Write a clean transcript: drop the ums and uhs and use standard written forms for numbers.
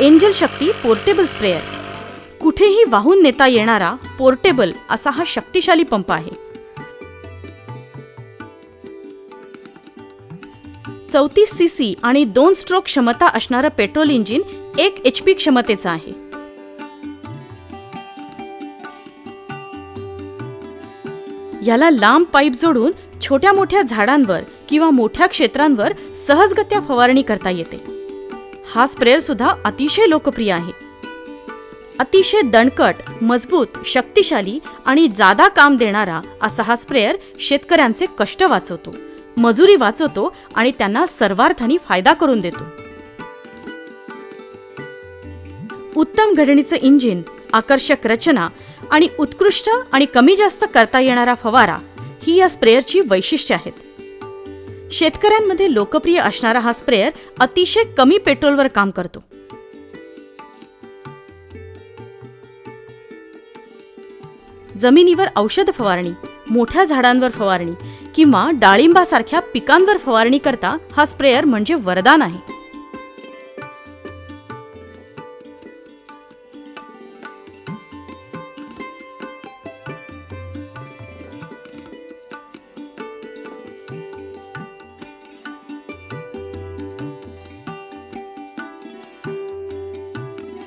Angel शक्ती portable sprayer कुठेही वाहून नेता येणारा पोर्टेबल असा हा शक्तिशाली पंप आहे. 34 सीसी आणि 2 स्ट्रोक क्षमता असणारं पेट्रोल इंजिन 1 HP क्षमतेचं आहे. याला लांब पाईप जोडून छोट्या मोठ्या झाडांवर किंवा मोठ्या क्षेत्रांवर सहजगत्या फवारणी करता येते. हा स्प्रेअर सुद्धा अतिशय लोकप्रिय आहे. अतिशय दणकट, मजबूत, शक्तिशाली आणि जादा काम देणारा असा हा स्प्रेअर शेतकऱ्यांचे कष्ट वाचवतो, मजुरी वाचवतो आणि त्यांना सर्वार्थाने फायदा करून देतो. उत्तम घडणीचं इंजिन, आकर्षक रचना आणि उत्कृष्ट आणि कमी जास्त करता येणारा फवारा ही या स्प्रेअरची वैशिष्ट्ये आहेत. शेतकऱ्यांमध्ये लोकप्रिय असणारा हा स्प्रेअर अतिशय कमी पेट्रोलवर काम करतो. जमिनीवर औषध फवारणी, मोठ्या झाडांवर फवारणी किंवा डाळिंबासारख्या पिकांवर फवारणी करता हा स्प्रेअर म्हणजे वरदान आहे.